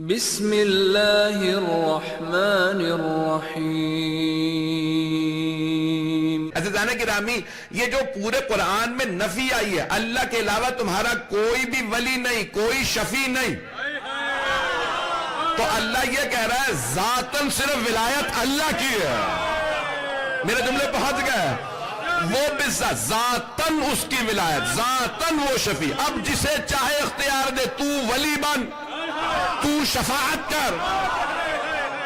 بسم اللہ الرحمن الرحیم۔ عزیزان گرامی، یہ جو پورے قرآن میں نفی آئی ہے، اللہ کے علاوہ تمہارا کوئی بھی ولی نہیں، کوئی شفیع نہیں، تو اللہ یہ کہہ رہا ہے ذاتاً صرف ولایت اللہ کی ہے۔ میرے جملے پہنچ گئے؟ وہ بذات، ذاتاً اس کی ولایت، ذاتاً وہ شفیع۔ اب جسے چاہے اختیار دے، تو ولی بن، تو شفاعت کر۔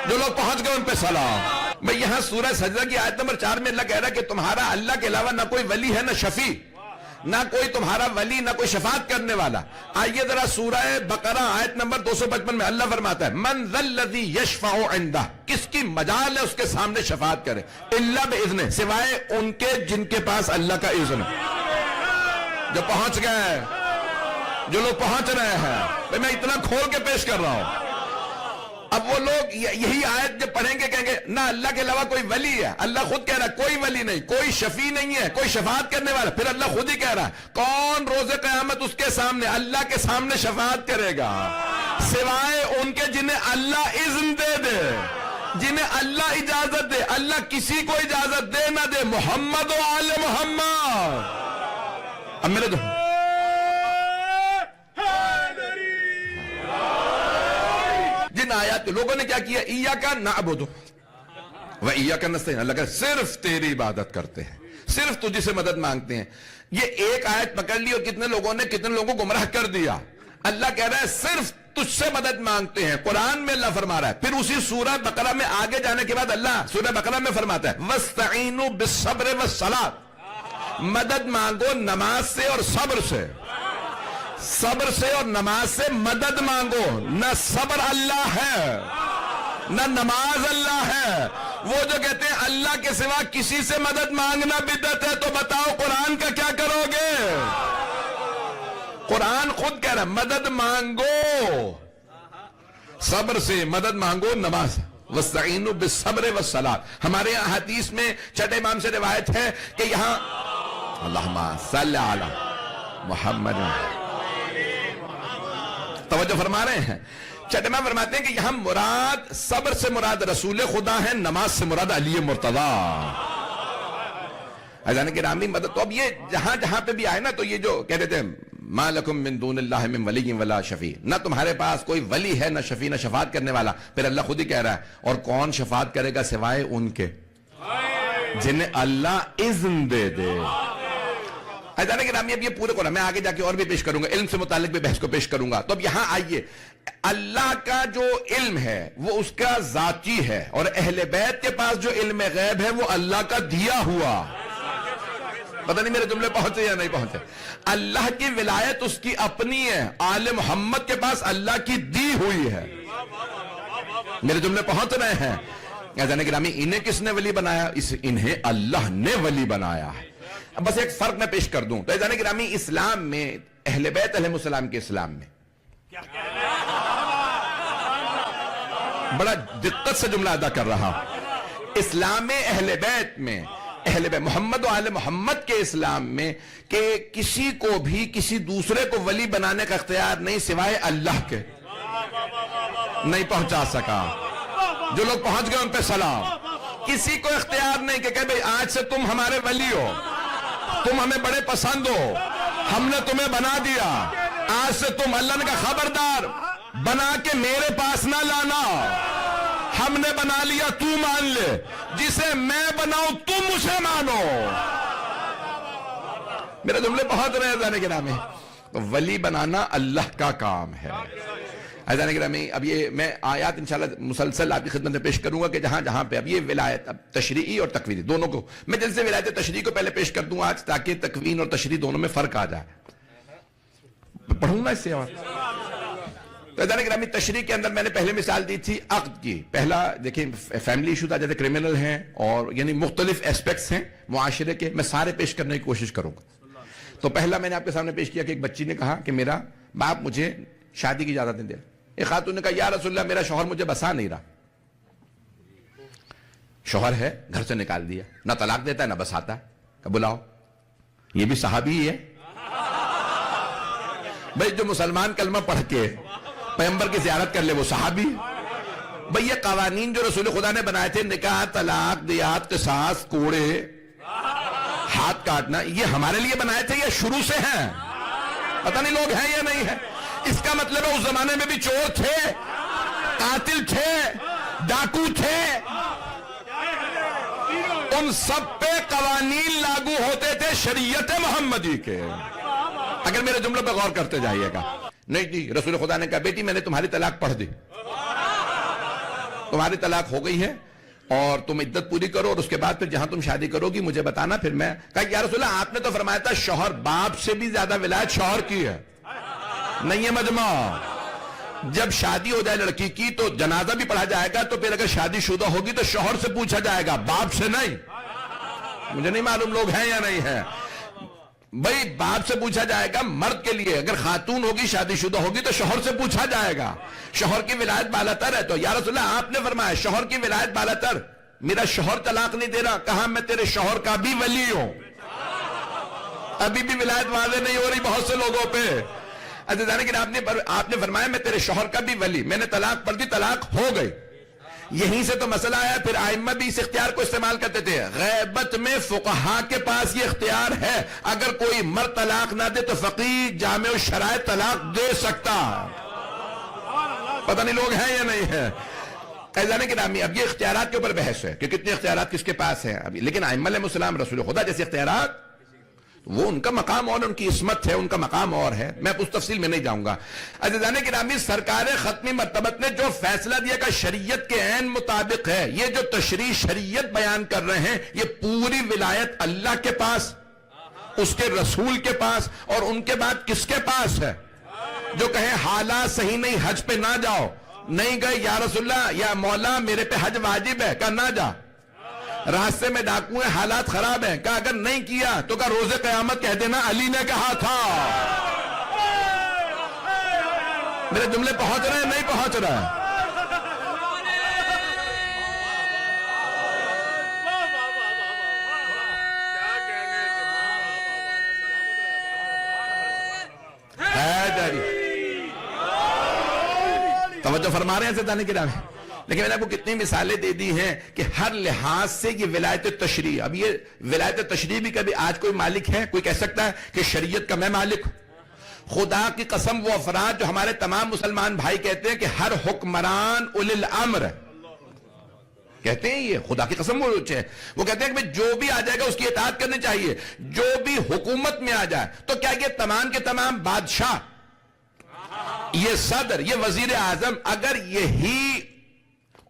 جو لوگ پہنچ گئے ان پہ سلام۔ میں یہاں سورہ سجدہ کی آیت نمبر 4 میں اللہ کہہ رہا ہے کہ تمہارا اللہ کے علاوہ نہ کوئی ولی ہے، نہ شفیع، نہ کوئی تمہارا ولی، نہ کوئی شفاعت کرنے والا۔ آئیے ذرا سورہ بقرہ آیت نمبر 255 میں اللہ فرماتا ہے من ذا الذی یشفع عندہ، کس کی مجال ہے اس کے سامنے شفاعت کرے، الا باذنہ، سوائے ان کے جن کے پاس اللہ کا اذن ہے۔ جو پہنچ گئے، جو لوگ پہنچ رہے ہیں، میں اتنا کھول کے پیش کر رہا ہوں۔ اب وہ لوگ یہی آیت جب پڑھیں گے کہیں گے نہ اللہ کے علاوہ کوئی ولی ہے، اللہ خود کہہ رہا ہے کوئی ولی نہیں، کوئی شفیع نہیں ہے، کوئی شفاعت کرنے والا۔ پھر اللہ خود ہی کہہ رہا ہے کون روز قیامت اس کے سامنے، اللہ کے سامنے شفاعت کرے گا، سوائے ان کے جنہیں اللہ اذن دے دے، جنہیں اللہ اجازت دے۔ اللہ کسی کو اجازت دے نہ دے، محمد و آل محمد۔ اب میرے دو جن آیات لوگوں نے کیا کیا، ایاک نعبد و ایاک نستعین، اللہ کہ صرف تیری عبادت کرتے ہیں، صرف تجھ سے مدد مانگتے ہیں۔ یہ ایک آیت پکڑ لی اور کتنے لوگوں نے کتنے لوگوں کو گمراہ کر دیا۔ اللہ کہہ رہا ہے صرف تجھ سے مدد مانگتے ہیں، قرآن میں اللہ فرما رہا ہے۔ پھر اسی سورہ بقرہ میں آگے جانے کے بعد اللہ سورہ بقرہ میں فرماتا ہے وَاسْتَعِینُوا بِالصَّبْرِ وَالصَّلَاةِ، مدد مانگو نماز سے اور صبر سے، صبر سے اور نماز سے مدد مانگو۔ نہ صبر اللہ ہے، نہ نماز اللہ ہے۔ وہ جو کہتے ہیں اللہ کے سوا کسی سے مدد مانگنا بدعت ہے، تو بتاؤ قرآن کا کیا کرو گے؟ قرآن خود کہہ رہا ہے مدد مانگو صبر سے، مدد مانگو نماز۔ وَاسْتَعِینُوا بِالصَّبْرِ وَالصَّلَاةِ۔ ہمارے یہاں حدیث میں چھٹے امام سے روایت ہے کہ یہاں اللہم صلی علی محمد، توجہ فرما رہے ہیں، چھٹے امام فرماتے ہیں کہ یہاں مراد صبر سے مراد رسول خدا ہے، نماز سے مراد علی مرتضیٰ۔ عزیزان گرامی مدد، تو اب یہ جہاں جہاں پہ بھی آئے نا، تو یہ جو کہہ رہے تھے ما لکم من دون اللہ من ولی ولا شفیع، نہ تمہارے پاس کوئی ولی ہے، نہ شفیع، نہ شفاعت کرنے والا۔ پھر اللہ خود ہی کہہ رہا ہے اور کون شفاعت کرے گا سوائے ان کے جنہیں اللہ اذن دے دے۔ عزیزان گرامی اب یہ پورے قرآن میں آگے جا کے اور بھی پیش کروں گا، علم سے متعلق بھی بحث کو پیش کروں گا۔ تو اب یہاں آئیے، اللہ کا جو علم ہے وہ اس کا ذاتی ہے، اور اہل بیت کے پاس جو علم غیب ہے وہ اللہ کا دیا ہوا۔ پتہ نہیں میرے جملے پہنچے یا نہیں پہنچے؟ اللہ کی ولایت اس کی اپنی ہے، آل محمد کے پاس اللہ کی دی ہوئی ہے۔ میرے جملے پہنچ رہے ہیں؟ عزیزان گرامی انہیں کس نے ولی بنایا؟ انہیں اللہ نے ولی بنایا ہے۔ اب بس ایک فرق میں پیش کر دوں تو عزیزان گرامی، اسلام میں اہل بیت علیہ السلام کے اسلام میں بڑا دقت سے جملہ ادا کر رہا ہوں، اسلام اہل بیت میں، اہل بیت محمد و آل محمد کے اسلام میں، کہ کسی کو بھی کسی دوسرے کو ولی بنانے کا اختیار نہیں سوائے اللہ کے۔ نہیں پہنچا سکا؟ جو لوگ پہنچ گئے ان پہ سلام۔ کسی کو اختیار نہیں کہ بھئی آج سے تم ہمارے ولی ہو، تم ہمیں بڑے پسند ہو، ہم نے تمہیں بنا دیا، آج سے تم، اللہ نے کہا خبردار بنا کے میرے پاس نہ لانا، ہم نے بنا لیا تو مان لے، جسے میں بناؤں تم اسے مانو۔ میرے جملے بہت رہے عزیزان گرامی، تو ولی بنانا اللہ کا کام ہے۔ عزیزان گرامی اب یہ میں آیات انشاءاللہ مسلسل آپ کی خدمت میں پیش کروں گا کہ جہاں جہاں پہ اب یہ ولایت، اب تشریعی اور تکوینی دونوں کو میں جلد سے ولایت تشریعی کو پہلے پیش کر دوں آج، تاکہ تکوین اور تشریع دونوں میں فرق آ جائے۔ پڑھوں گا اس سے آواز؟ تو عزیزان گرامی تشریع کے اندر میں نے پہلے مثال دی تھی عقد کی۔ پہلا دیکھیں فیملی ایشو تھا، جیسے کرمنل ہیں اور یعنی مختلف ایسپیکٹس ہیں معاشرے کے، میں سارے پیش کرنے کی کوشش کروں گا۔ تو پہلا میں نے آپ کے سامنے پیش کیا کہ ایک بچی نے کہا کہ میرا باپ مجھے شادی کی اجازت نہیں دے۔ ایک خاتون نے کہا یا رسول اللہ میرا شوہر مجھے بسا نہیں رہا، شوہر ہے گھر سے نکال دیا، نہ طلاق دیتا ہے نہ بساتا ہے، کہ بلاؤ۔ یہ بھی صحابی ہی ہے بھئی، جو مسلمان کلمہ پڑھ کے پیغمبر کی زیارت کر لے وہ صحابی ہے۔ بھئی یہ قوانین جو رسول خدا نے بنائے تھے، نکاح، طلاق، دیات، قصاص، کوڑے، ہاتھ کاٹنا، یہ ہمارے لیے بنائے تھے یا شروع سے ہیں؟ پتہ نہیں لوگ ہیں یا نہیں ہیں۔ اس کا مطلب ہے اس زمانے میں بھی چور تھے، قاتل تھے، ڈاکو تھے، ان سب پہ قوانین لاگو ہوتے تھے شریعت محمدی کے۔ اگر میرے جملوں پہ غور کرتے جائیے گا، نہیں جی رسول خدا نے کہا بیٹی میں نے تمہاری طلاق پڑھ دی، تمہاری طلاق ہو گئی ہے اور تم عدت پوری کرو، اور اس کے بعد پھر جہاں تم شادی کرو گی مجھے بتانا، پھر میں کہا یا رسول اللہ آپ نے تو فرمایا تھا شوہر باپ سے بھی زیادہ ولایت شوہر کی ہے، نہیں ہے مجمع۔ جب شادی ہو جائے لڑکی کی تو جنازہ بھی پڑھا جائے گا، تو پھر اگر شادی شدہ ہوگی تو شوہر سے پوچھا جائے گا، باپ سے نہیں۔ مجھے نہیں معلوم لوگ ہیں یا نہیں ہیں۔ بھئی باپ سے پوچھا جائے گا مرد کے لیے، اگر خاتون ہوگی شادی شدہ ہوگی تو شوہر سے پوچھا جائے گا، شوہر کی ولایت بالاتر ہے۔ تو یا رسول اللہ آپ نے فرمایا شوہر کی ولایت بالاتر، میرا شوہر طلاق نہیں دے رہا، کہا میں تیرے شوہر کا بھی ولی ہوں۔ ابھی بھی ولایت واضح نہیں ہو رہی بہت سے لوگوں پہ۔ عزیزان کہ آپ نے فرمایا میں تیرے شوہر کا بھی ولی، میں نے طلاق پڑھ دی، طلاق ہو گئی۔ یہیں سے تو مسئلہ آیا، پھر ائمہ بھی اس اختیار کو استعمال کرتے تھے۔ غیبت میں فقہا کے پاس یہ اختیار ہے، اگر کوئی مرد طلاق نہ دے تو فقیہ جامع الشرائع طلاق دے سکتا۔ پتہ نہیں لوگ ہیں یا نہیں ہیں۔ عزیزان گرامی اب یہ اختیارات کے اوپر بحث ہے کہ کتنے اختیارات کس کے پاس ہیں ابھی، لیکن ائمہ علیہ السلام رسول خدا جیسے اختیارات وہ ان کا مقام اور ان کی عصمت ہے، ان کا مقام اور ہے، میں اس تفصیل میں نہیں جاؤں گا۔ عزیزان گرامی سرکار ختمی مرتبت نے جو فیصلہ دیا کہ شریعت کے عین مطابق ہے، یہ جو تشریع شریعت بیان کر رہے ہیں یہ پوری ولایت اللہ کے پاس، اس کے رسول کے پاس، اور ان کے بعد کس کے پاس ہے؟ جو کہیں حالات صحیح نہیں حج پہ نہ جاؤ، نہیں گئے یا رسول اللہ یا مولا میرے پہ حج واجب ہے، کہا نہ جا۔ راستے میں ڈاکو ہیں، حالات خراب ہیں، کہا اگر نہیں کیا تو کہا روز قیامت کہہ دینا علی نے کہا تھا۔ میرے جملے پہنچ رہے ہیں نہیں پہنچ رہا ہے؟ توجہ فرما رہے ہیں سیدانی کرام، لیکن میں نے آپ کو کتنی مثالیں دے دی ہیں کہ ہر لحاظ سے یہ ولایت تشریع۔ اب یہ ولایت تشریع بھی کبھی آج کوئی مالک ہے، کوئی کہہ سکتا ہے کہ شریعت کا میں مالک ہوں؟ خدا کی قسم وہ افراد جو ہمارے تمام مسلمان بھائی کہتے ہیں کہ ہر حکمران اولی الامر ہے، کہتے ہیں یہ خدا کی قسم وہ کہتے ہیں کہ جو بھی آ جائے گا اس کی اطاعت کرنی چاہیے، جو بھی حکومت میں آ جائے۔ تو کیا یہ تمام کے تمام بادشاہ، یہ صدر، یہ وزیر اعظم، اگر یہی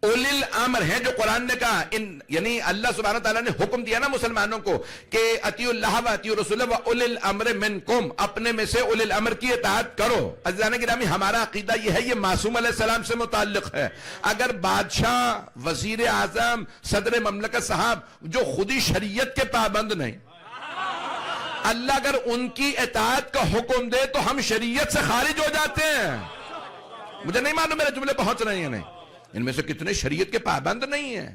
اولی الامر ہیں جو قرآن نے کہا، یعنی اللہ سبحانہ تعالیٰ نے حکم دیا نا مسلمانوں کو کہ اطیعوا اللہ و اطیعوا الرسول و اولی الامر منکم، اپنے میں سے اولی الامر کی اطاعت کرو۔ عزیزان گرامی ہمارا عقیدہ یہ ہے، یہ معصوم علیہ السلام سے متعلق ہے۔ اگر بادشاہ، وزیر اعظم، صدر مملکت صاحب جو خودی شریعت کے پابند نہیں، اللہ اگر ان کی اطاعت کا حکم دے تو ہم شریعت سے خارج ہو جاتے ہیں۔ مجھے نہیں معلوم میرے جملے پہنچ رہے ہیں نہیں؟ ان میں سے کتنے شریعت کے پابند نہیں ہیں،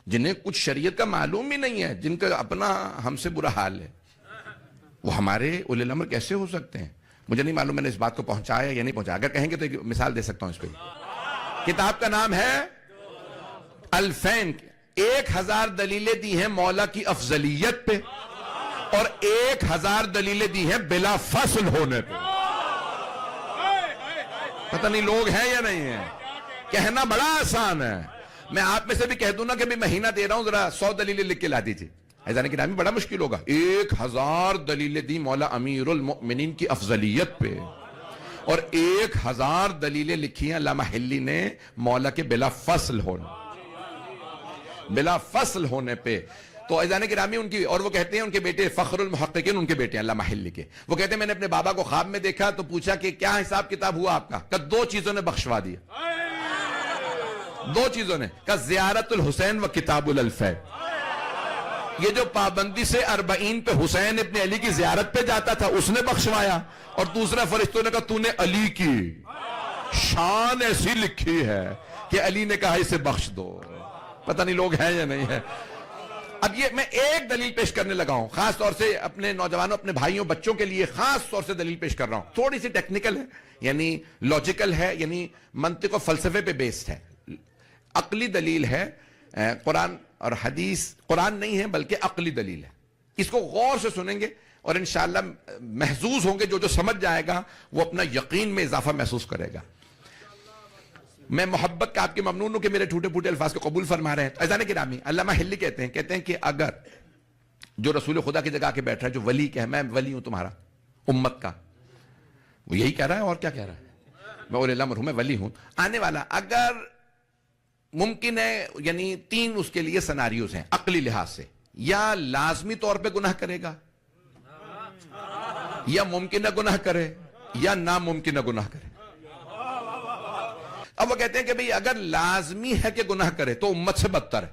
جنہیں کچھ شریعت کا معلوم بھی نہیں ہے، جن کا اپنا ہم سے برا حال ہے، وہ ہمارے اولی الامر کیسے ہو سکتے ہیں؟ مجھے نہیں معلوم میں نے اس بات کو پہنچایا یا نہیں پہنچایا۔ اگر کہیں گے تو ایک مثال دے سکتا ہوں اس پہ۔ کتاب کا نام ہے الفین، 1000 دلیلیں دی ہیں مولا کی افضلیت پہ، اور 1000 دلیلیں دی ہیں بلا فصل ہونے پہ۔ پتہ نہیں لوگ ہیں یا نہیں ہیں؟ کہنا بڑا آسان ہے، میں آپ میں سے بھی کہہ دوں نا کہ میں مہینہ دے رہا ہوں، ذرا 100 دلیلیں لکھ کے لا دیجیے، عزیزان گرامی بڑا مشکل ہوگا۔ 1000 دلیلیں دی مولا امیر المؤمنین کی افضلیت پہ، اور 1000 دلیلیں لکھی ہیں علامہ حلی نے مولا کے بلا فصل ہونے پہ۔ تو عزیزان گرامی ان کی، اور وہ کہتے ہیں ان کے بیٹے فخر المحققین ان کے بیٹے ہیں علامہ حلی کے، وہ کہتے ہیں میں نے اپنے بابا کو خواب میں دیکھا تو پوچھا کہ کیا حساب کتاب ہوا آپ کا؟ کہ 2 چیزوں نے بخشوا دیا، 2 چیزوں نے، کہ زیارت الحسین و کتاب الالفین۔ یہ جو پابندی سے 40 پہ حسین ابن علی کی زیارت پہ جاتا تھا اس نے بخشوایا، اور دوسرا فرشتوں نے کہا تو نے علی کی شان ایسی لکھی ہے کہ علی نے کہا اسے بخش دو۔ پتہ نہیں لوگ ہیں یا نہیں ہے؟ اب یہ میں ایک دلیل پیش کرنے لگا ہوں، خاص طور سے اپنے نوجوانوں، اپنے بھائیوں، بچوں کے لیے خاص طور سے دلیل پیش کر رہا ہوں. تھوڑی سی ٹیکنیکل ہے، یعنی لاجیکل ہے، یعنی منطق و فلسفے پہ بیسڈ ہے. عقلی دلیل ہے، قرآن اور حدیث، قرآن نہیں ہے بلکہ عقلی دلیل ہے. اس کو غور سے سنیں گے اور انشاءاللہ محظوظ ہوں گے. جو سمجھ جائے گا وہ اپنا یقین میں اضافہ محسوس کرے گا. میں محبت کا آپ کے ممنون ہوں کہ میرے ٹوٹے پھوٹے الفاظ کو قبول فرما رہے ہیں. اذان گرامی، علامہ ہلی کہتے ہیں کہ اگر جو رسول خدا کی جگہ کے بیٹھ رہا ہے، جو ولی کہ میں ولی ہوں تمہارا امت کا، وہ یہی کہہ رہا ہے اور کیا کہہ رہا ہے؟ میں اولی الامر ہوں، میں ولی ہوں آنے والا. اگر ممکن ہے، یعنی تین اس کے لیے سناریوز ہیں عقلی لحاظ سے، یا لازمی طور پہ گناہ کرے گا، یا ممکنہ گناہ کرے، یا ناممکنہ گناہ کرے. اب وہ کہتے ہیں کہ بھئی اگر لازمی ہے کہ گناہ کرے تو امت سے بدتر ہے.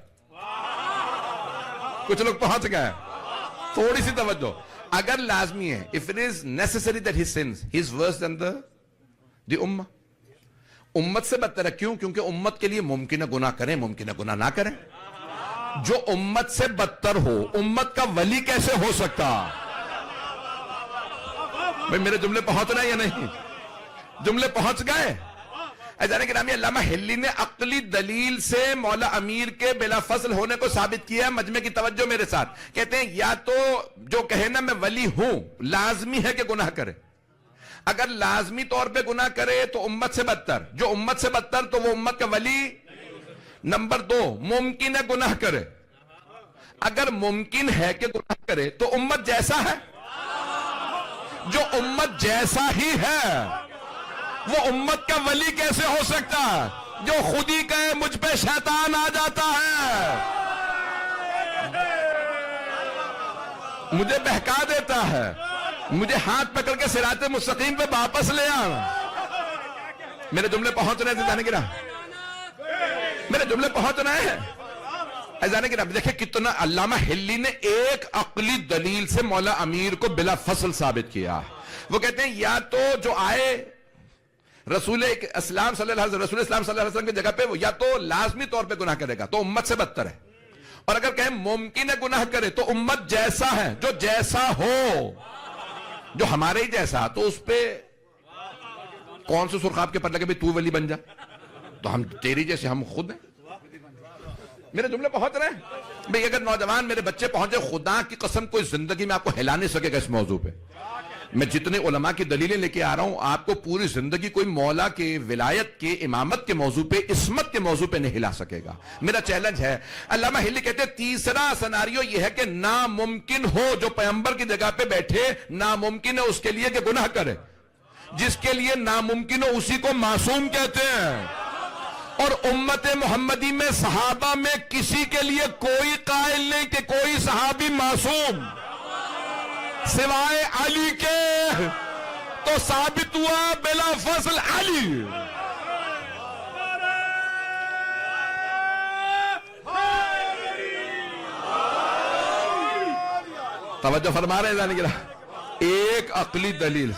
کچھ لوگ پہنچ گئے، تھوڑی سی توجہ. اگر لازمی ہے، if it is necessary that he sins, he is worse than the ummah. امت سے بدتر ہے. کیوں؟ کیونکہ امت کے لیے ممکنہ گناہ کریں، ممکنہ گناہ نہ کریں. جو امت سے بدتر ہو، امت کا ولی کیسے ہو سکتا؟ بھئی میرے جملے پہنچ رہے ہیں یا نہیں؟ جملے پہنچ گئے؟ اذان گرامی، علامہ ہلی نے عقلی دلیل سے مولا امیر کے بلا فصل ہونے کو ثابت کیا ہے. مجمع کی توجہ میرے ساتھ. کہتے ہیں یا تو جو کہے نا میں ولی ہوں، لازمی ہے کہ گناہ کرے. اگر لازمی طور پہ گناہ کرے تو امت سے بدتر. جو امت سے بدتر تو وہ امت کا ولی. نمبر دو، ممکن ہے گناہ کرے. اگر ممکن ہے کہ گناہ کرے تو امت جیسا ہے. جو امت جیسا ہی ہے وہ امت کا ولی کیسے ہو سکتا ہے؟ جو خود ہی کہے مجھ پہ شیطان آ جاتا ہے، مجھے بہکا دیتا ہے، مجھے ہاتھ پکڑ کے صراط مستقیم پہ واپس لے آنا. میرے جملے پہنچ رہے ہیں؟ جانے گرا میرے جملے پہنچ رہے ہیں؟ ایزانے گرا دیکھیں کتنا علامہ ہلی نے ایک عقلی دلیل سے مولا امیر کو بلا فصل ثابت کیا. وہ کہتے ہیں یا تو جو آئے رسول اسلام صلی اللہ علیہ وسلم کی جگہ پہ، وہ یا تو لازمی طور پہ گناہ کرے گا تو امت سے بدتر ہے. اور اگر کہیں ممکن ہے گناہ کرے تو امت جیسا ہے. جو جیسا ہو، جو ہمارے ہی جیسا، تو اس پہ کون سے سرخاب کے پر لگے بھی تو ولی بن جا، تو ہم تیری جیسے ہم خود ہیں. میرے جملے پہنچ رہے ہیں؟ بھئی اگر نوجوان میرے بچے پہنچے، خدا کی قسم کوئی زندگی میں آپ کو ہلا نہیں سکے گا اس موضوع پہ. میں جتنے علماء کی دلیلیں لے کے آ رہا ہوں، آپ کو پوری زندگی کوئی مولا کے ولایت کے امامت کے موضوع پہ، عصمت کے موضوع پہ نہیں ہلا سکے گا. میرا چیلنج ہے. علامہ ہلی کہتے ہیں تیسرا سناریو یہ ہے کہ ناممکن ہو، جو پیغمبر کی جگہ پہ بیٹھے ناممکن ہے اس کے لیے کہ گناہ کرے. جس کے لیے ناممکن ہو اسی کو معصوم کہتے ہیں. اور امت محمدی میں صحابہ میں کسی کے لیے کوئی قائل نہیں کہ کوئی صحابی معصوم سوائے علی کے. تو ثابت ہوا بلا فصل علی. توجہ فرما رہے ہیں جانے گرا. ایک عقلی دلیل،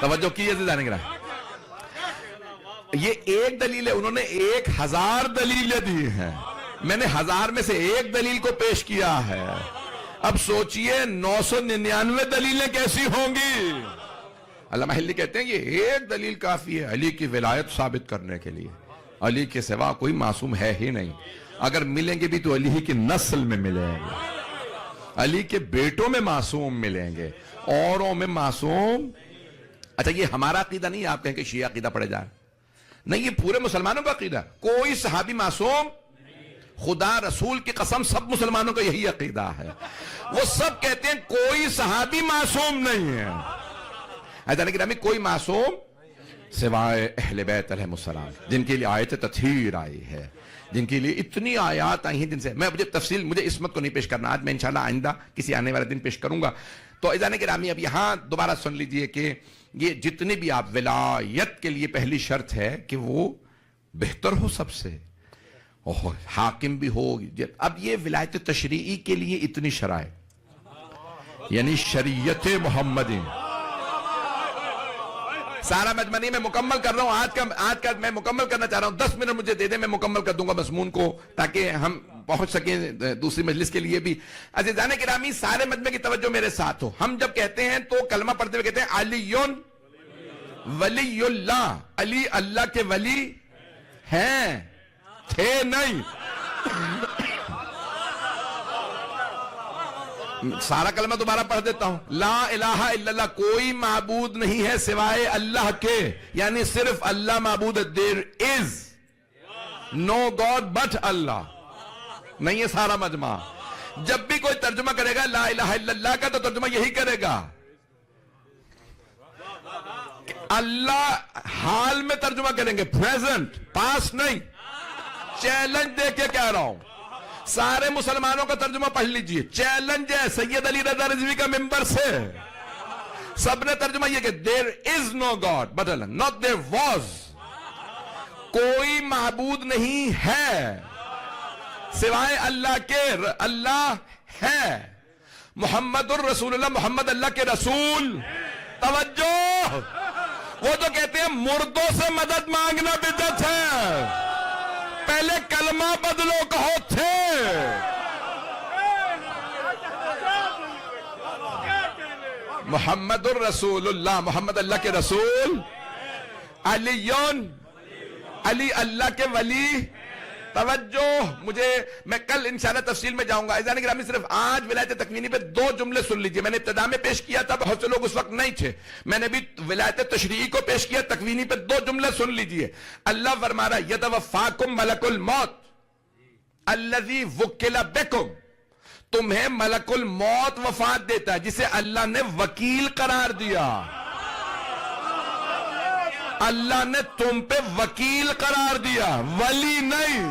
توجہ کی ہے جانے گرا. یہ ایک دلیل ہے، انہوں نے 1000 دلیلیں دی ہیں. میں نے 1000 میں سے ایک دلیل کو پیش کیا ہے. اب سوچئے 999 دلیلیں کیسی ہوں گی. علامہ ہلی کہتے ہیں یہ ایک دلیل کافی ہے علی کی ولایت ثابت کرنے کے لیے. علی کے سوا کوئی معصوم ہے ہی نہیں. اگر ملیں گے بھی تو علی ہی کی نسل میں ملیں گے. علی کے بیٹوں میں معصوم ملیں گے، اوروں میں معصوم. اچھا یہ ہمارا عقیدہ نہیں ہے، آپ کہیں کہ شیعہ عقیدہ پڑھے جائے. نہیں، یہ پورے مسلمانوں کا عقیدہ. کوئی صحابی معصوم، خدا رسول کی قسم سب مسلمانوں کا یہی عقیدہ ہے. وہ سب کہتے ہیں کوئی صحابی معصوم نہیں ہے. حضرت گرامی کوئی معصوم سوائے اہل بیت علیہ السلام، جن کے لیے آیت تطہیر آئی ہے، جن کے لیے اتنی آیات آئی ہیں جن سے میں مجھے عصمت کو نہیں پیش کرنا آج. میں انشاءاللہ آئندہ کسی آنے والے دن پیش کروں گا. تو عزیزان گرامی اب یہاں دوبارہ سن لیجئے کہ یہ جتنے بھی آپ ولایت کے لیے پہلی شرط ہے کہ وہ بہتر ہو سب سے، حاکم بھی ہو. اب یہ ولایت تشریعی کے لیے اتنی شرائط، یعنی شریعت محمدی سارا مجمع نہیں، میں مکمل کر رہا ہوں آج کا میں مکمل کرنا چاہ رہا ہوں. 10 منٹ مجھے دے دیں، میں مکمل کر دوں گا مضمون کو تاکہ ہم پہنچ سکیں دوسری مجلس کے لیے بھی. عزیزان گرامی، سارے مجمع کی توجہ میرے ساتھ ہو. ہم جب کہتے ہیں تو کلمہ پڑھتے ہوئے کہتے ہیں علی ولی اللہ. علی اللہ کے ولی ہیں، تھے نہیں. سارا کلمہ دوبارہ پڑھ دیتا ہوں. لا الہ الا اللہ، کوئی معبود نہیں ہے سوائے اللہ کے، یعنی صرف اللہ معبود ہے. There is no God but اللہ. نہیں ہے سارا مجمع. جب بھی کوئی ترجمہ کرے گا لا الہ الا اللہ کا تو ترجمہ یہی کرے گا. اللہ حال میں ترجمہ کریں گے، پریزنٹ، پاس نہیں. چیلنج دے کے کہہ رہا ہوں، سارے مسلمانوں کا ترجمہ پڑھ لیجئے. چیلنج ہے سید علی رضا رضوی کا ممبر سے. سب نے ترجمہ یہ کہ there is no God but Allah, not there was. کوئی معبود نہیں ہے سوائے اللہ کے، اللہ ہے. محمد الرسول اللہ، محمد اللہ کے رسول. توجہ، وہ تو کہتے ہیں مردوں سے مدد مانگنا بدعت ہے. پہلے کلمہ بدلو، کہو تھے. محمد الرسول اللہ، محمد اللہ کے رسول. علی اللہ کے ولی. توجہ، میں کل انشاءاللہ تفصیل میں جاؤں گا. عزیزان گرامی، صرف آج ولایت تکوینی پہ 2 جملے سن لیجئے. میں نے ابتدا میں پیش کیا تھا، بہت سے لوگ اس وقت نہیں تھے. میں نے بھی ولایت تشریعی کو پیش کیا، تکوینی پہ 2 جملے سن لیجئے. اللہ فرما رہا ہے یتوفاکم ملک الموت الذی وکل بکم. تمہیں ملک الموت وفات دیتا ہے جسے اللہ نے وکیل قرار دیا. اللہ نے تم پہ وکیل قرار دیا، ولی نہیں.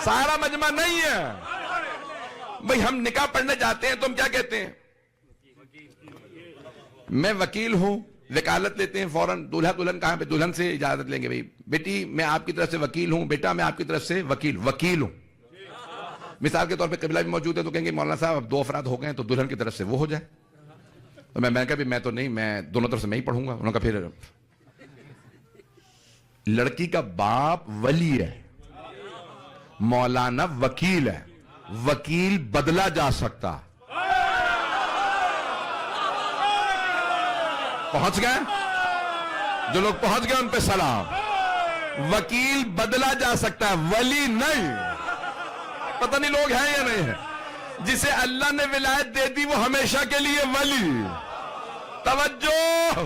سارا مجمع نہیں ہے. بھئی ہم نکاح پڑھنے جاتے ہیں تو ہم کیا کہتے ہیں؟ میں وکیل ہوں، وکالت لیتے ہیں فوراً. دولہا دلہن کہاں پہ؟ دلہن سے اجازت لیں گے. بھئی بیٹی میں آپ کی طرف سے وکیل ہوں، بیٹا میں آپ کی طرف سے وکیل ہوں. مثال کے طور پہ قبلہ بھی موجود ہے تو کہیں گے مولانا صاحب اب 2 افراد ہو گئے تو دلہن کی طرف سے وہ ہو جائے. تو میں کہا بھی میں تو نہیں، میں دونوں طرف سے میں ہی پڑھوں گا. انہوں نے کہا پھر لڑکی کا باپ ولی ہے، مولانا وکیل ہے. وکیل بدلا جا سکتا. پہنچ گئے؟ جو لوگ پہنچ گئے ان پہ سلام. وکیل بدلا جا سکتا ہے، ولی نہیں. پتہ نہیں لوگ ہیں یا نہیں ہیں. جسے اللہ نے ولایت دے دی وہ ہمیشہ کے لیے ولی. توجہ،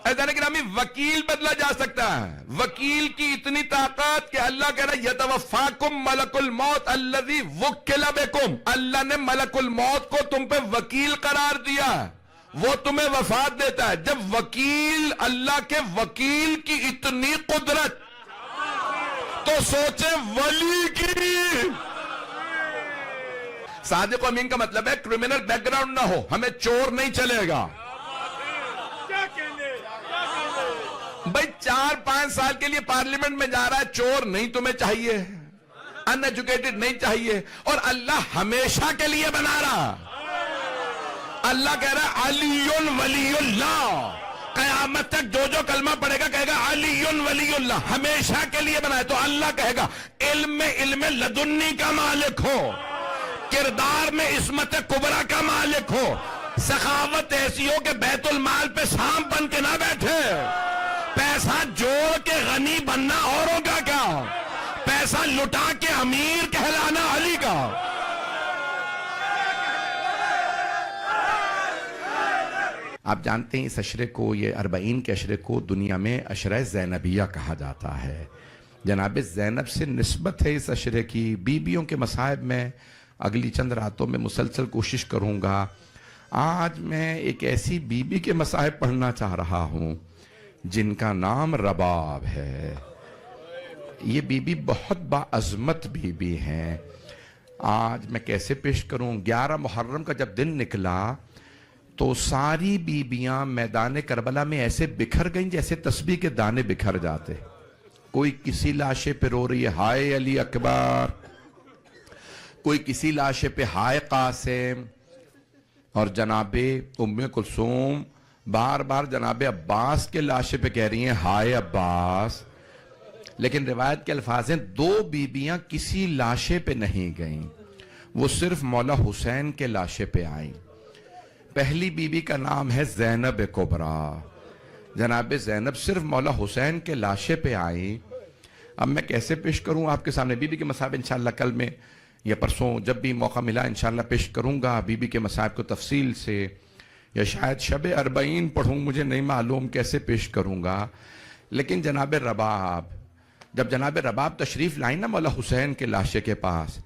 عزیزان گرامی، وکیل بدلا جا سکتا ہے. وکیل کی اتنی طاقت کہ اللہ کہہ رہا ہے یتوفاکم ملک الموت الذی وکل بکم. اللہ نے ملک الموت کو تم پہ وکیل قرار دیا، وہ تمہیں وفات دیتا ہے. جب وکیل، اللہ کے وکیل کی اتنی قدرت تو سوچے ولی کی. صادق و امین کا مطلب ہے کرمنل بیک گراؤنڈ نہ ہو، ہمیں چور نہیں چلے گا. بھئی 4-5 سال کے لیے پارلیمنٹ میں جا رہا ہے، چور نہیں تمہیں چاہیے، ان ایجوکیٹڈ نہیں چاہیے. اور اللہ ہمیشہ کے لیے بنا رہا. اللہ کہہ رہا ہے علی ولی اللہ. قیامت تک جو کلمہ پڑھے گا کہے گا علی ولی اللہ. ہمیشہ کے لیے بنا ہے. تو اللہ کہے گا علم لدنی کا مالک ہو، کردار میں عصمت کبرا کا مالک ہو، سخاوت ایسی ہو کہ بیت المال پہ سانپ بن کے نہ بیٹھے. پیسہ جوڑ کے غنی بننا اوروں کا کیا، پیسہ لٹا کے امیر کہلانا علی کا. آپ جانتے ہیں اس عشرے کو، یہ 40 کے عشرے کو دنیا میں عشرہ زینبیہ کہا جاتا ہے. جناب زینب سے نسبت ہے اس عشرے کی. بیویوں کے مصائب میں اگلی چند راتوں میں مسلسل کوشش کروں گا. آج میں ایک ایسی بیوی کے مصائب پڑھنا چاہ رہا ہوں جن کا نام رباب ہے. یہ بیوی بہت باعظمت بیوی ہیں. آج میں کیسے پیش کروں؟ 11 محرم کا جب دن نکلا تو ساری بیویاں میدان کربلا میں ایسے بکھر گئیں جیسے تسبیح کے دانے بکھر جاتے. کوئی کسی لاشے پہ رو رہی ہے ہائے علی اکبر، کوئی کسی لاشے پہ ہائے قاسم. اور جناب ام کلثوم بار بار جناب عباس کے لاشے پہ کہہ رہی ہیں ہائے عباس، لیکن روایت کے الفاظ ہیں دو بیویاں کسی لاشے پہ نہیں گئیں، وہ صرف مولا حسین کے لاشے پہ آئیں۔ پہلی بیوی کا نام ہے زینب کبریٰ، جناب زینب صرف مولا حسین کے لاشے پہ آئیں۔ اب میں کیسے پیش کروں آپ کے سامنے؟ بی بی کے مصائب انشاءاللہ کل میں یا پرسوں جب بھی موقع ملا انشاءاللہ پیش کروں گا بی بی کے مصائب کو تفصیل سے، یا شاید شب 40 پڑھوں، مجھے نہیں معلوم کیسے پیش کروں گا۔ لیکن جناب رباب، جب جناب رباب تشریف لائیں نا مولا حسین کے لاشے کے پاس،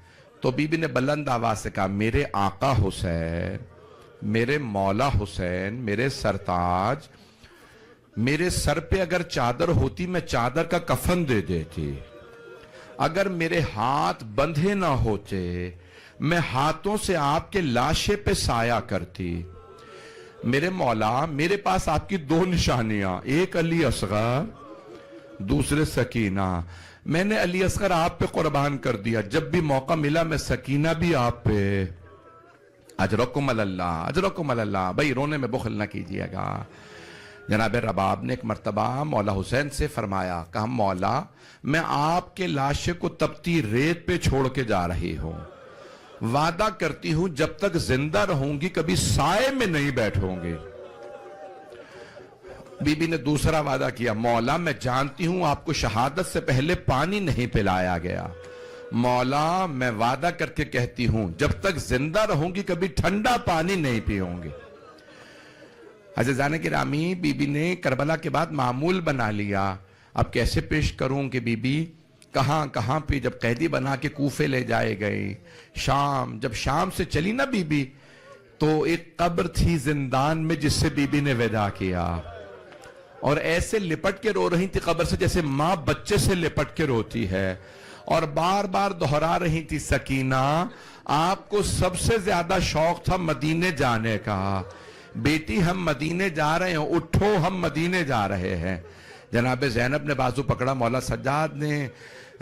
تو بی بی نے بلند آواز سے کہا میرے آقا حسین، میرے مولا حسین، میرے سرتاج، میرے سر پہ اگر چادر ہوتی میں چادر کا کفن دے دیتی، اگر میرے ہاتھ بندھے نہ ہوتے میں ہاتھوں سے آپ کے لاشے پہ سایہ کرتی۔ میرے مولا، میرے پاس آپ کی 2 نشانیاں، ایک علی اصغر، دوسرے سکینہ۔ میں نے علی اصغر آپ پہ قربان کر دیا، جب بھی موقع ملا میں سکینہ بھی آپ پہ۔ اجرکم اللہ، اجرکم اللہ، بھائی رونے میں بخل نہ کیجئے گا۔ جناب رباب نے ایک مرتبہ مولا حسین سے فرمایا، کہا مولا میں آپ کے لاشے کو تپتی ریت پہ چھوڑ کے جا رہی ہوں، وعدہ کرتی ہوں جب تک زندہ رہوں گی کبھی سائے میں نہیں بیٹھوں گی۔ بی بی نے دوسرا وعدہ کیا، مولا میں جانتی ہوں آپ کو شہادت سے پہلے پانی نہیں پلایا گیا، مولا میں وعدہ کر کے کہتی ہوں جب تک زندہ رہوں گی کبھی ٹھنڈا پانی نہیں پیوں گی۔ عزیزان گرامی، بی بی نے کربلا کے بعد معمول بنا لیا، اب کیسے پیش کروں کہ بی بی کہاں کہاں پہ جب قیدی بنا کے کوفے لے جائے گئے، شام، جب شام سے چلی نا بی بی تو ایک قبر تھی زندان میں جس سے بی بی نے وداع کیا، اور ایسے لپٹ کے رو رہی تھی قبر سے جیسے ماں بچے سے لپٹ کے روتی ہے، اور بار بار دہرا رہی تھی سکینہ آپ کو سب سے زیادہ شوق تھا مدینے جانے کا، بیٹی ہم مدینے جا رہے ہیں، اٹھو ہم مدینے جا رہے ہیں۔ جناب زینب نے بازو پکڑا، مولا سجاد نے،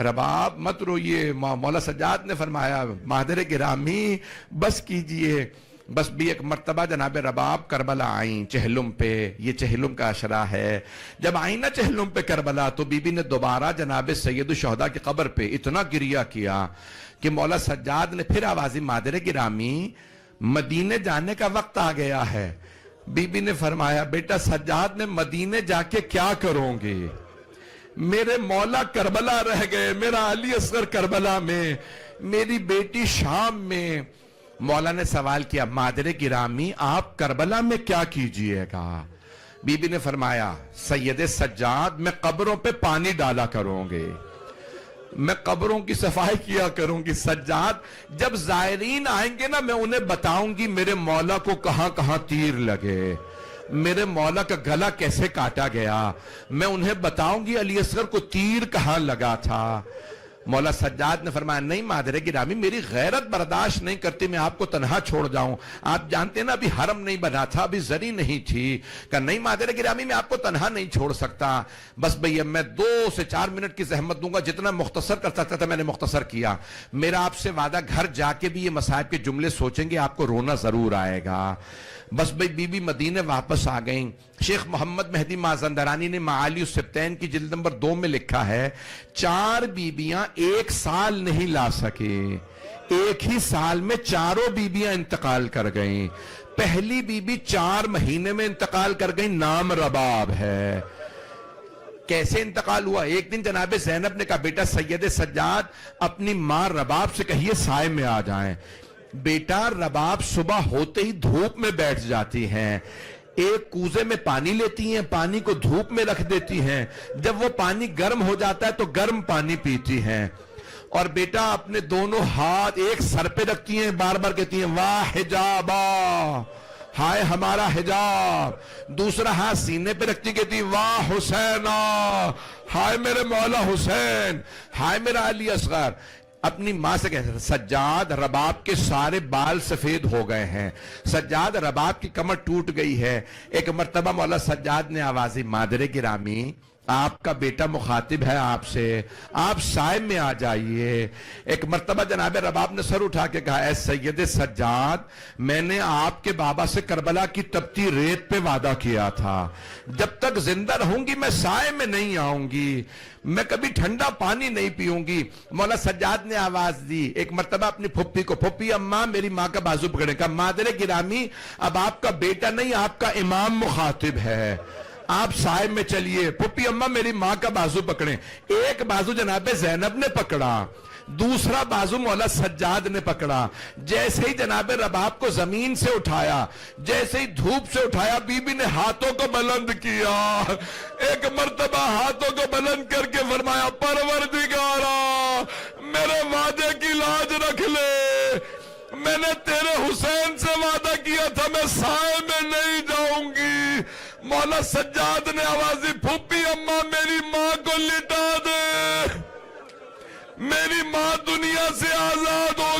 رباب مت روئیے، مولا سجاد نے فرمایا مہدر گرامی بس کیجئے، بس بھی ایک مرتبہ جناب رباب کربلا آئیں چہلم پہ، یہ چہلم کا اشرا ہے، جب آئیں نا چہلم پہ کربلا تو بی بی نے دوبارہ جناب سید الشہداء کی قبر پہ اتنا گریہ کیا کہ مولا سجاد نے پھر آوازی مہدر گرامی مدینے جانے کا وقت آ گیا ہے۔ بی بی نے فرمایا بیٹا سجاد نے مدینے جا کے کیا کروں گے، میرے مولا کربلا رہ گئے، میرا علی اصغر کربلا میں، میری بیٹی شام میں۔ مولا نے سوال کیا مہدر گرامی آپ کربلا میں کیا کیجئے گا؟ بی بی نے فرمایا سید سجاد میں قبروں پہ پانی ڈالا کروں گے، میں قبروں کی صفائی کیا کروں گی، سجاد جب زائرین آئیں گے نا میں انہیں بتاؤں گی میرے مولا کو کہاں کہاں تیر لگے، میرے مولا کا گلا کیسے کاٹا گیا، میں انہیں بتاؤں گی علی اصغر کو تیر کہاں لگا تھا۔ مولا سجاد نے فرمایا نہیں مہدر گرامی میری غیرت برداشت نہیں کرتی میں آپ کو تنہا چھوڑ جاؤں، آپ جانتے ہیں نا ابھی حرم نہیں بنا تھا، ابھی زری نہیں تھی، کہ نہیں مہدر گرامی میں آپ کو تنہا نہیں چھوڑ سکتا، بس بھئی اب میں 2 سے 4 منٹ کی زحمت دوں گا، جتنا مختصر کر سکتا تھا میں نے مختصر کیا، میرا آپ سے وعدہ گھر جا کے بھی یہ مصائب کے جملے سوچیں گے آپ کو رونا ضرور آئے گا۔ بس بھئی بی بی مدینے واپس آ گئیں۔ شیخ محمد مہدی مازندرانی نے معالی السبتین کی جلد نمبر 2 میں لکھا ہے 4 بیبیاں 1 سال نہیں لا سکے، ایک ہی سال میں 4 بیبیاں انتقال کر گئیں۔ پہلی بیبی 4 مہینے میں انتقال کر گئیں، نام رباب ہے۔ کیسے انتقال ہوا؟ ایک دن جناب زینب نے کہا بیٹا سید سجاد اپنی ماں رباب سے کہیے سائے میں آ جائیں۔ بیٹا رباب صبح ہوتے ہی دھوپ میں بیٹھ جاتی ہیں، ایک کوزے میں پانی لیتی ہیں، پانی کو دھوپ میں رکھ دیتی ہیں، جب وہ پانی گرم ہو جاتا ہے تو گرم پانی پیتی ہیں، اور بیٹا اپنے دونوں ہاتھ ایک سر پہ رکھتی ہیں، بار بار کہتی ہیں واہ حجابا، ہائے ہمارا حجاب، دوسرا ہاتھ سینے پہ رکھتی کہتی واہ حسینہ، ہائے میرے مولا حسین، ہائے میرا علی اصغر۔ اپنی ماں سے کہتے ہیں سجاد رباب کے سارے بال سفید ہو گئے ہیں، سجاد رباب کی کمر ٹوٹ گئی ہے۔ ایک مرتبہ مولا سجاد نے آوازی مادر گرامی آپ کا بیٹا مخاطب ہے آپ سے، آپ سائے میں آ جائیے۔ ایک مرتبہ جناب رباب نے سر اٹھا کے کہا، اے سید سجاد، میں نے آپ کے بابا سے کربلا کی تپتی ریت پہ وعدہ کیا تھا، جب تک زندہ رہوں گی میں سائے میں نہیں آؤں گی، میں کبھی ٹھنڈا پانی نہیں پیوں گی۔ مولا سجاد نے آواز دی ایک مرتبہ اپنی پھپھی کو، پھپھی اماں میری ماں کا بازو پکڑے، کہا مادر گرامی اب آپ کا بیٹا نہیں آپ کا امام مخاطب ہے، آپ سائے میں چلیے۔ پھپھی اماں میری ماں کا بازو پکڑیں۔ ایک بازو جناب زینب نے پکڑا، دوسرا بازو مولا سجاد نے پکڑا۔ جیسے ہی جناب رباب کو زمین سے اٹھایا، جیسے ہی دھوپ سے اٹھایا، بی بی نے ہاتھوں کو بلند کیا، ایک مرتبہ ہاتھوں کو بلند کر کے فرمایا، پروردگارا میرے وعدے کی لاج رکھ لے، میں نے تیرے حسین سے وعدہ کیا تھا میں سائے میں نہیں جاؤں گی۔ مولا سجاد نے آواز دی، پھوپھی اماں میری ماں کو لٹا دے، میری ماں دنیا سے آزاد ہو